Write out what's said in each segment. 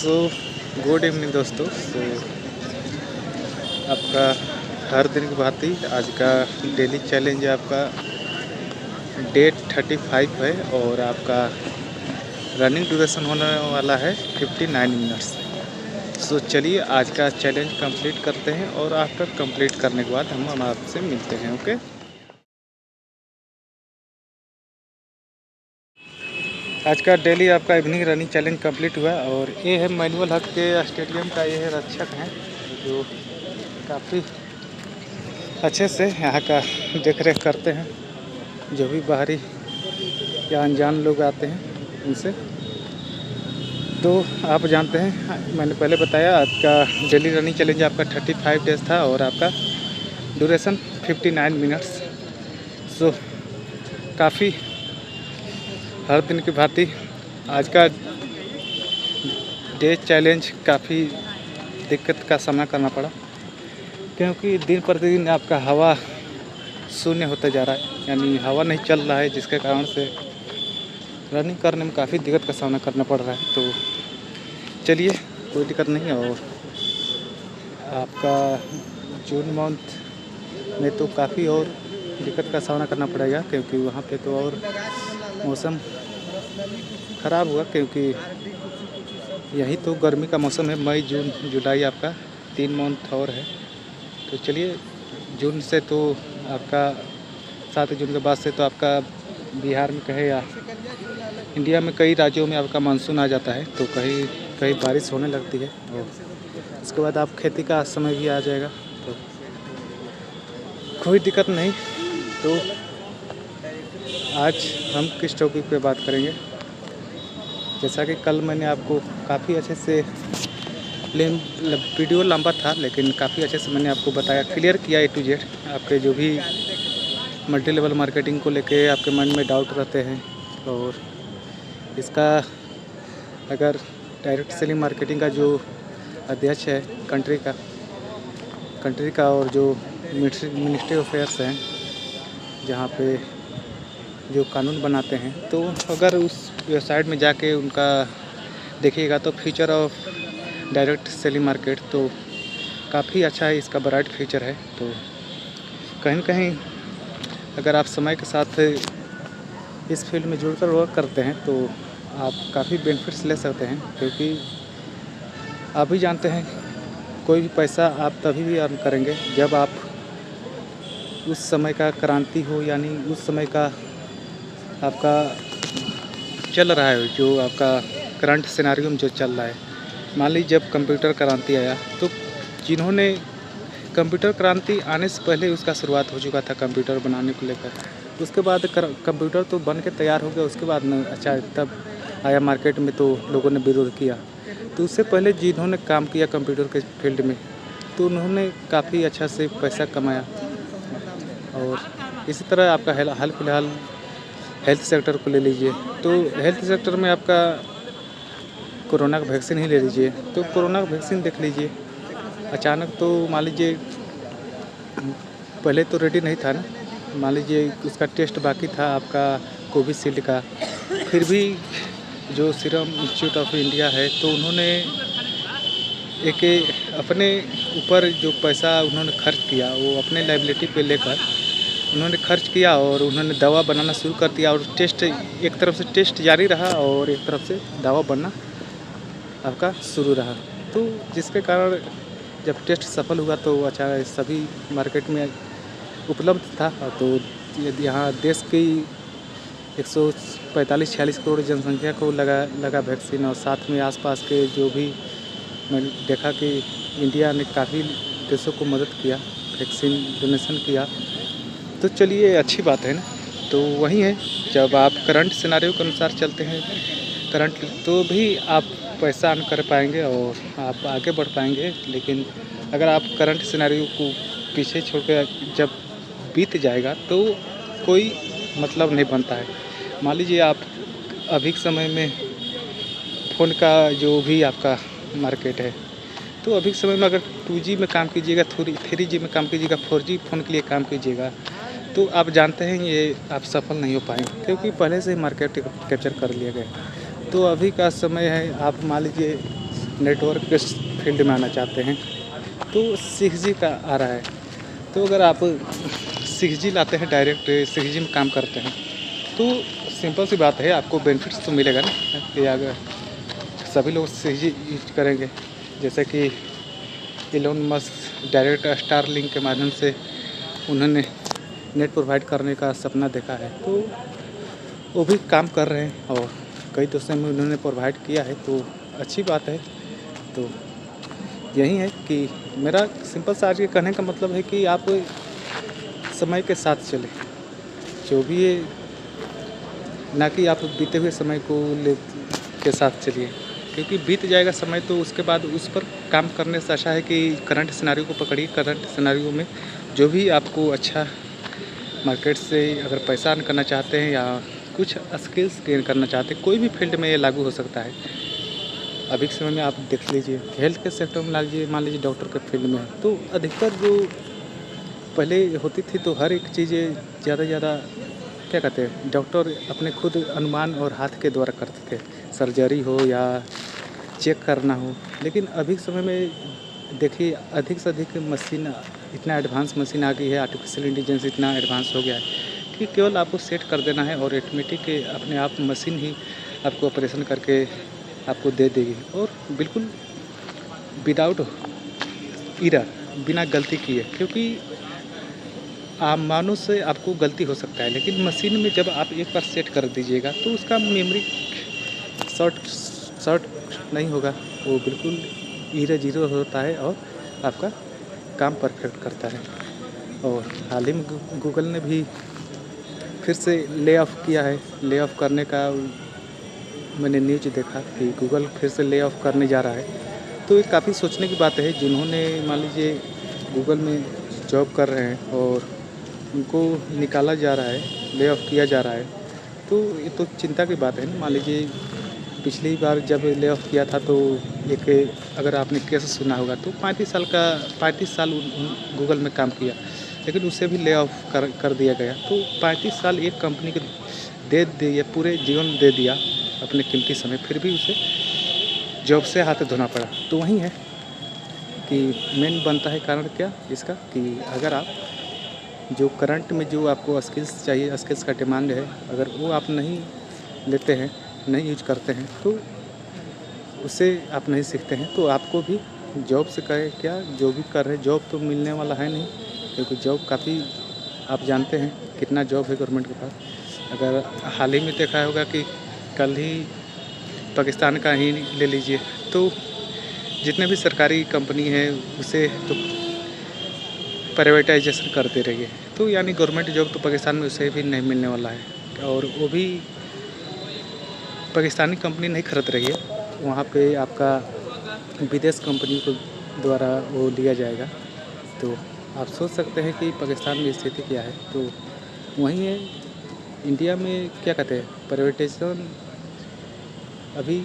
So good evening दोस्तों। आपका हर दिन की भांति आज का डेली चैलेंज आपका डे 35 है और आपका रनिंग ड्यूरेशन होने वाला है 59 मिनट्स। सो चलिए आज का चैलेंज कंप्लीट करते हैं और आफ्टर कंप्लीट करने के बाद हम आपसे मिलते हैं। ओके, आज का डेली आपका इवनिंग रनिंग चैलेंज कंप्लीट हुआ और ये है मैनुअल हक के स्टेडियम का, ये है रक्षक हैं जो काफ़ी अच्छे से यहाँ का देख रेख करते हैं। जो भी बाहरी या अनजान लोग आते हैं उनसे, तो आप जानते हैं मैंने पहले बताया आज का डेली रनिंग चैलेंज आपका 35 डेज था और आपका ड्यूरेशन 59 मिनट्स। सो काफ़ी हर दिन की भांति आज का डे चैलेंज काफ़ी दिक्कत का सामना करना पड़ा, क्योंकि दिन प्रतिदिन आपका हवा शून्य होता जा रहा है, यानी हवा नहीं चल रहा है, जिसके कारण से रनिंग करने में काफ़ी दिक्कत का सामना करना पड़ रहा है। तो चलिए कोई दिक्कत नहीं है। और आपका जून मंथ में तो काफ़ी और दिक्कत का सामना करना पड़ेगा, क्योंकि वहाँ पे तो और मौसम ख़राब हुआ, क्योंकि यही तो गर्मी का मौसम है। मई जून जुलाई आपका 3 मंथ और है। तो चलिए जून से तो आपका 7 जून के बाद से तो आपका बिहार में कहे या इंडिया में कई राज्यों में आपका मानसून आ जाता है, तो कहीं कहीं बारिश होने लगती है और उसके बाद आप खेती का समय भी आ जाएगा, तो कोई दिक्कत नहीं। तो आज हम किस टॉपिक पे बात करेंगे, जैसा कि कल मैंने आपको काफ़ी अच्छे से वीडियो लंबा था लेकिन काफ़ी अच्छे से मैंने आपको बताया, क्लियर किया A to Z आपके जो भी मल्टी लेवल मार्केटिंग को लेके आपके मन में डाउट रहते हैं। और इसका अगर डायरेक्ट सेलिंग मार्केटिंग का जो अध्यक्ष है कंट्री का और जो मिनिस्ट्री ऑफ अफेयर्स हैं जहाँ पे जो कानून बनाते हैं, तो अगर उस वेबसाइट में जाके उनका देखिएगा तो future of direct selling market तो काफ़ी अच्छा है, इसका ब्राइट फ्यूचर है। तो कहीं न कहीं अगर आप समय के साथ इस फील्ड में जुड़कर वर्क करते हैं तो आप काफ़ी बेनिफिट्स ले सकते हैं, क्योंकि आप भी जानते हैं कोई भी पैसा आप तभी भी अर्न करेंगे जब आप उस समय का क्रांति हो, यानी उस समय का आपका चल रहा है जो आपका करंट सिनेरियो में जो चल रहा है। मान लीजिए जब कंप्यूटर क्रांति आया, तो जिन्होंने कंप्यूटर क्रांति आने से पहले उसका शुरुआत हो चुका था कंप्यूटर बनाने को लेकर, उसके बाद कंप्यूटर तो बन के तैयार हो गया, उसके बाद न अच्छा तब आया मार्केट में तो लोगों ने विरोध किया। तो उससे पहले जिन्होंने काम किया कंप्यूटर के फील्ड में, तो उन्होंने काफ़ी अच्छा से पैसा कमाया। और इसी तरह आपका हाल फिलहाल हेल्थ सेक्टर को ले लीजिए, तो हेल्थ सेक्टर में आपका कोरोना का वैक्सीन ही ले लीजिए, तो कोरोना का वैक्सीन देख लीजिए, अचानक तो मान लीजिए पहले तो रेडी नहीं था ना, मान लीजिए उसका टेस्ट बाकी था आपका कोविशील्ड का, फिर भी जो सीरम इंस्टीट्यूट ऑफ इंडिया है तो उन्होंने एक अपने ऊपर जो पैसा उन्होंने खर्च किया वो अपने लायबिलिटी पे लेकर उन्होंने खर्च किया और उन्होंने दवा बनाना शुरू कर दिया। और टेस्ट एक तरफ से टेस्ट जारी रहा और एक तरफ से दवा बनना आपका शुरू रहा, तो जिसके कारण जब टेस्ट सफल हुआ तो अच्छा सभी मार्केट में उपलब्ध था। तो यदि यहाँ देश की 145-46 करोड़ जनसंख्या को लगा वैक्सीन, और साथ में आसपास के जो भी मैंने देखा कि इंडिया ने काफ़ी देशों को मदद किया, वैक्सीन डोनेशन किया, तो चलिए अच्छी बात है ना। तो वही है, जब आप करंट सिनेरियो के अनुसार चलते हैं तो भी आप पैसा अर्न कर पाएंगे और आप आगे बढ़ पाएंगे। लेकिन अगर आप करंट सिनेरियो को पीछे छोड़ कर जब बीत जाएगा तो कोई मतलब नहीं बनता है। मान लीजिए आप अभी के समय में फ़ोन का जो भी आपका मार्केट है, तो अभी के समय में अगर 2G में काम कीजिएगा, 3G में काम कीजिएगा, 4G फ़ोन के लिए काम कीजिएगा, तो आप जानते हैं ये आप सफल नहीं हो पाएंगे, क्योंकि पहले से ही मार्केट कैप्चर कर लिया गया। तो अभी का समय है, आप मान लीजिए नेटवर्क के फील्ड में आना चाहते हैं तो 6G का आ रहा है। तो अगर आप 6G लाते हैं, डायरेक्ट 6G में काम करते हैं, तो सिंपल सी बात है, आपको बेनिफिट्स तो मिलेगा ना कि अगर सभी लोग 6G यूज करेंगे। जैसे कि इलोन मस्क डायरेक्ट स्टारलिंक के माध्यम से उन्होंने नेट प्रोवाइड करने का सपना देखा है, तो वो भी काम कर रहे हैं और कई देशों में उन्होंने प्रोवाइड किया है, तो अच्छी बात है। तो यही है कि मेरा सिंपल सा आज के कहने का मतलब है कि आप समय के साथ चलें, जो भी है, ना कि आप बीते हुए समय को ले के साथ चलिए, क्योंकि बीत जाएगा समय तो उसके बाद उस पर काम करने से अच्छा है कि करंट सिनेरियो को पकड़िए। करंट सिनेरियो में जो भी आपको अच्छा मार्केट से अगर पैसा अर्न करना चाहते हैं या कुछ स्किल्स गेन करना चाहते हैं, कोई भी फील्ड में ये लागू हो सकता है। अभी के समय में आप देख लीजिए, हेल्थ के सेक्टर में लीजिए, मान लीजिए डॉक्टर के फील्ड में है, तो अधिकतर जो पहले होती थी तो हर एक चीज़ें ज़्यादा क्या कहते हैं, डॉक्टर अपने खुद अनुमान और हाथ के द्वारा करते थे, सर्जरी हो या चेक करना हो। लेकिन अभी के समय में देखिए, अधिक से अधिक मशीन, इतना एडवांस मशीन आ गई है, आर्टिफिशियल इंटेलिजेंस इतना एडवांस हो गया है कि केवल आपको सेट कर देना है और ऑटोमेटिक अपने आप मशीन ही आपको ऑपरेशन करके आपको दे देगी, और बिल्कुल विदाउट एरर, बिना गलती किए। क्योंकि आप मानव से आपको गलती हो सकता है, लेकिन मशीन में जब आप एक बार सेट कर दीजिएगा तो उसका मेमोरी शॉर्ट नहीं होगा, वो बिल्कुल ज़ीरो होता है और आपका काम परफेक्ट करता है। और हाल ही में गूगल ने भी फिर से ले ऑफ किया है। ले ऑफ करने का मैंने न्यूज़ देखा कि गूगल फिर से ले ऑफ करने जा रहा है, तो ये काफ़ी सोचने की बात है। जिन्होंने मान लीजिए गूगल में जॉब कर रहे हैं और उनको निकाला जा रहा है, ले ऑफ किया जा रहा है, तो ये तो चिंता की बात है ना। मान लीजिए पिछली बार जब ले ऑफ किया था तो एक, अगर आपने केस सुना होगा, तो 35 साल गूगल में काम किया, लेकिन उसे भी ले ऑफ कर दिया गया। तो 35 साल एक कंपनी को दे दिया, पूरे जीवन दे दिया अपने कीमती समय, फिर भी उसे जॉब से हाथ धोना पड़ा। तो वही है कि मेन बनता है कारण क्या इसका, कि अगर आप जो करंट में जो आपको स्किल्स चाहिए, स्किल्स का डिमांड है, अगर वो आप नहीं लेते हैं, नहीं यूज करते हैं, तो उससे आप नहीं सीखते हैं, तो आपको भी जॉब से कहे क्या, जो भी कर रहे जॉब तो मिलने वाला है नहीं, क्योंकि जॉब काफ़ी आप जानते हैं कितना जॉब है गवर्नमेंट के पास। अगर हाल ही में देखा होगा कि कल ही पाकिस्तान का ही ले लीजिए, तो जितने भी सरकारी कंपनी है उसे तो प्राइवेटाइजेशन करते रहिए, तो यानी गवर्नमेंट जॉब तो पाकिस्तान में उसे भी नहीं मिलने वाला है, और वो भी पाकिस्तानी कंपनी नहीं खरीद रही है, वहाँ पे आपका विदेश कंपनी को द्वारा वो लिया जाएगा। तो आप सोच सकते हैं कि पाकिस्तान में स्थिति क्या है। तो वहीं है इंडिया में, क्या कहते हैं, प्राइवेटाइजेशन अभी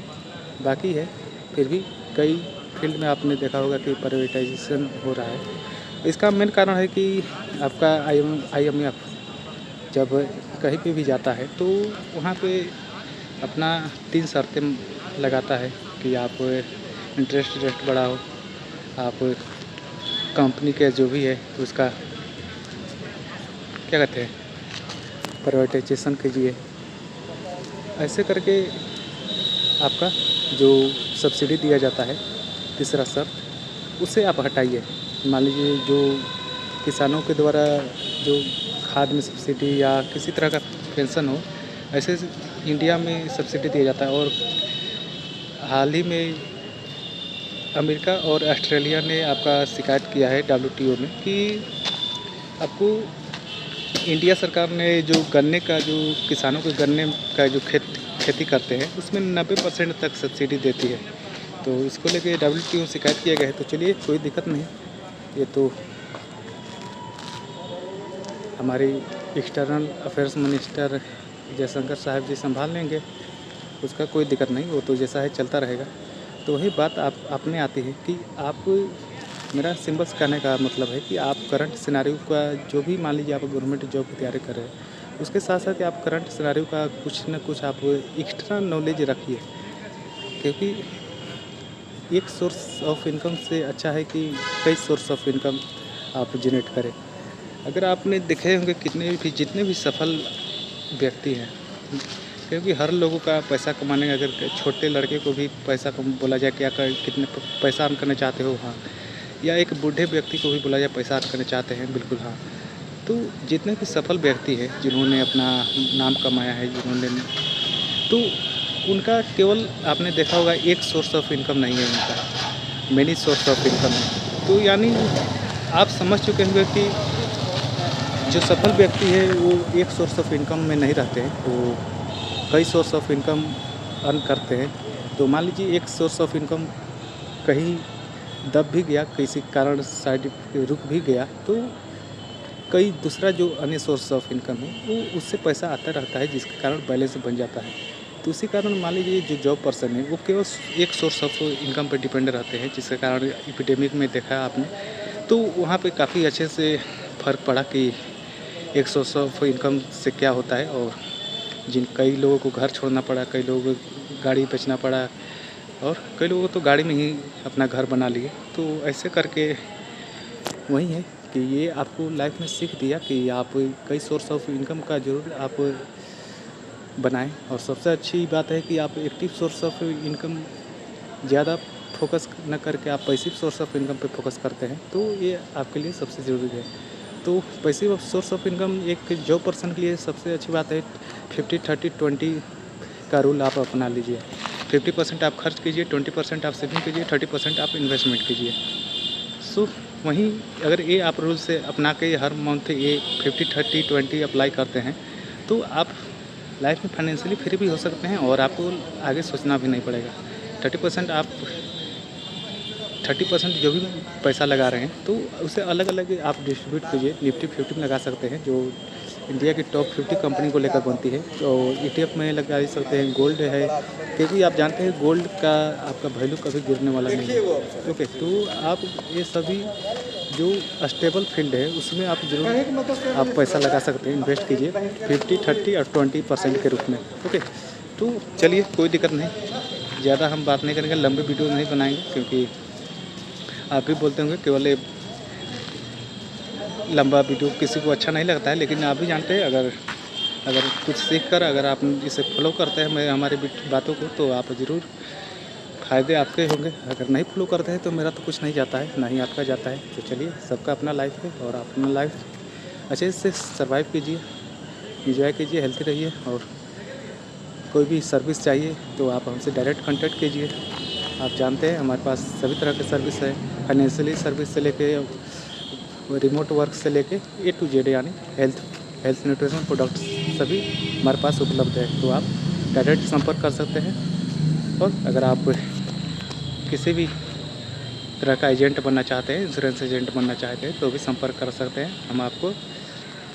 बाकी है, फिर भी कई फील्ड में आपने देखा होगा कि प्राइवेटाइजेशन हो रहा है। इसका मेन कारण है कि आपका IMF जब कहीं पे भी जाता है तो वहाँ पे अपना 3 शर्तें लगाता है कि आप इंटरेस्ट रेट बढ़ाओ, आप कंपनी के जो भी है उसका क्या कहते हैं, प्राइवेटाइजेशन कीजिए। ऐसे करके आपका जो सब्सिडी दिया जाता है, तीसरा शर्त, उसे आप हटाइए। मान लीजिए जो किसानों के द्वारा जो खाद में सब्सिडी या किसी तरह का पेंशन हो, ऐसे इंडिया में सब्सिडी दिया जाता है। और हाल ही में अमेरिका और ऑस्ट्रेलिया ने आपका शिकायत किया है WTO में कि आपको इंडिया सरकार ने जो गन्ने का, जो किसानों के गन्ने का जो खेती करते हैं उसमें 90% तक सब्सिडी देती है। तो इसको लेके WTO शिकायत किया गया है। तो चलिए, कोई दिक्कत नहीं, ये तो हमारी एक्सटर्नल अफेयर्स मिनिस्टर जयशंकर साहब जी संभाल लेंगे, उसका कोई दिक्कत नहीं, वो तो जैसा है चलता रहेगा। तो वही बात आप में आती है कि आप, मेरा सिंबल्स कहने का मतलब है कि आप करंट सिनेरियो का, जो भी मान लीजिए आप गवर्नमेंट जॉब की तैयारी कर रहे हैं, उसके साथ साथ आप करंट सिनेरियो का कुछ न कुछ आप एक्स्ट्रा नॉलेज रखिए, क्योंकि एक सोर्स ऑफ इनकम से अच्छा है कि कई सोर्स ऑफ इनकम आप जनरेट करें। अगर आपने देखे होंगे जितने भी सफल व्यक्ति हैं, क्योंकि हर लोगों का पैसा कमाने का, अगर छोटे लड़के को भी पैसा कम बोला जाए क्या कर कितने पैसा अर्न करना चाहते हो, हाँ, या एक बूढ़े व्यक्ति को भी बोला जाए पैसा अर्न करना चाहते हैं, बिल्कुल हाँ। तो जितने भी सफल व्यक्ति हैं जिन्होंने अपना नाम कमाया है, जिन्होंने, तो उनका केवल आपने देखा होगा एक सोर्स ऑफ इनकम नहीं है, उनका मेनी सोर्स ऑफ इनकम है। तो यानी आप समझ चुके होंगे कि जो सफल व्यक्ति है वो एक सोर्स ऑफ इनकम में नहीं रहते हैं, वो कई सोर्स ऑफ इनकम अर्न करते हैं। तो मान लीजिए एक सोर्स ऑफ इनकम कहीं दब भी गया, किसी कारण साइड रुक भी गया, तो कई दूसरा जो अन्य सोर्स ऑफ इनकम है वो उससे पैसा आता रहता है, जिसके कारण बैलेंस बन जाता है। तो इसी कारण मान लीजिए जो जॉब पर्सन है वो केवल एक सोर्स ऑफ इनकम पर डिपेंड रहते हैं, जिसके कारण एपिडेमिक में देखा आपने, तो वहाँ पे काफ़ी अच्छे से फ़र्क पड़ा कि एक सोर्स ऑफ इनकम से क्या होता है। और कई लोगों को घर छोड़ना पड़ा, कई लोगों को गाड़ी बेचना पड़ा, और कई लोगों को तो गाड़ी में ही अपना घर बना लिए। तो ऐसे करके वही है कि ये आपको लाइफ में सीख दिया कि आप कई सोर्स ऑफ इनकम का ज़रूर आप बनाएं। और सबसे अच्छी बात है कि आप एक्टिव सोर्स ऑफ इनकम ज़्यादा फोकस न करके आप पैसिव सोर्स ऑफ इनकम पे फोकस करते हैं, तो ये आपके लिए सबसे ज़रूरी है। तो पैसिव सोर्स ऑफ इनकम एक जॉब पर्सन के लिए सबसे अच्छी बात है 50-30-20 का रूल आप अपना लीजिए। 50% आप खर्च कीजिए, 20% आप सेविंग कीजिए, 30% आप इन्वेस्टमेंट कीजिए। सो वहीं अगर ये आप रूल से अपना के हर मंथ ये 50-30-20 अप्लाई करते हैं, तो आप लाइफ में फाइनेंशियली फ्री भी हो सकते हैं और आपको आगे सोचना भी नहीं पड़ेगा। 30% जो भी पैसा लगा रहे हैं तो उसे अलग अलग आप डिस्ट्रीब्यूट कीजिए। निफ्टी 50 में लगा सकते हैं, जो इंडिया की टॉप 50 कंपनी को लेकर बनती है, तो ETF में लगा सकते हैं। गोल्ड है, क्योंकि आप जानते हैं गोल्ड का आपका वैल्यू कभी गिरने वाला नहीं है। ओके, तो आप ये सभी जो स्टेबल फील्ड है उसमें आप जरूर आप पैसा लगा सकते हैं, इन्वेस्ट कीजिए 50, 30 और 20% के रूप में। ओके, तो चलिए कोई दिक्कत नहीं, ज़्यादा हम बात नहीं करेंगे, लंबे वीडियो नहीं बनाएंगे, क्योंकि आप भी बोलते होंगे केवल लंबा वीडियो किसी को अच्छा नहीं लगता है। लेकिन आप भी जानते हैं अगर कुछ सीख कर अगर आप इसे फॉलो करते हैं हमारी बातों को, तो आप ज़रूर फ़ायदे आपके होंगे। अगर नहीं फॉलो करते हैं तो मेरा तो कुछ नहीं जाता है, ना ही आपका जाता है। तो चलिए, सबका अपना लाइफ है और आप अपना लाइफ अच्छे से सर्वाइव कीजिए, इंजॉय कीजिए, हेल्थी रहिए। और कोई भी सर्विस चाहिए तो आप हमसे डायरेक्ट कॉन्टैक्ट कीजिए। आप जानते हैं हमारे पास सभी तरह के सर्विस है, फाइनेंशियली सर्विस से लेके रिमोट वर्क से लेके A to Z, यानी हेल्थ न्यूट्रिशन प्रोडक्ट्स सभी हमारे पास उपलब्ध है। तो आप डायरेक्ट संपर्क कर सकते हैं। और अगर आप किसी भी तरह का एजेंट बनना चाहते हैं, इंश्योरेंस एजेंट बनना चाहते हैं, तो भी संपर्क कर सकते हैं। हम आपको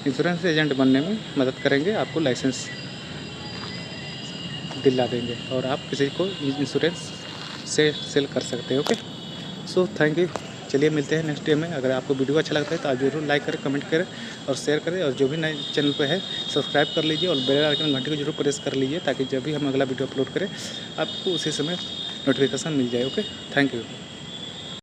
इंश्योरेंस एजेंट बनने में मदद करेंगे, आपको लाइसेंस दिला देंगे और आप किसी को इंश्योरेंस से सेल कर सकते हैं। Okay, so thank you. चलिए मिलते हैं नेक्स्ट डे में। अगर आपको वीडियो अच्छा लगता है तो आप जरूर लाइक करें, कमेंट करें और शेयर करें। और जो भी नए चैनल पे है सब्सक्राइब कर लीजिए और बेल आइकन घंटे को जरूर प्रेस कर लीजिए, ताकि जब भी हम अगला वीडियो अपलोड करें आपको उसी समय नोटिफिकेशन मिल जाए। Okay, thank you.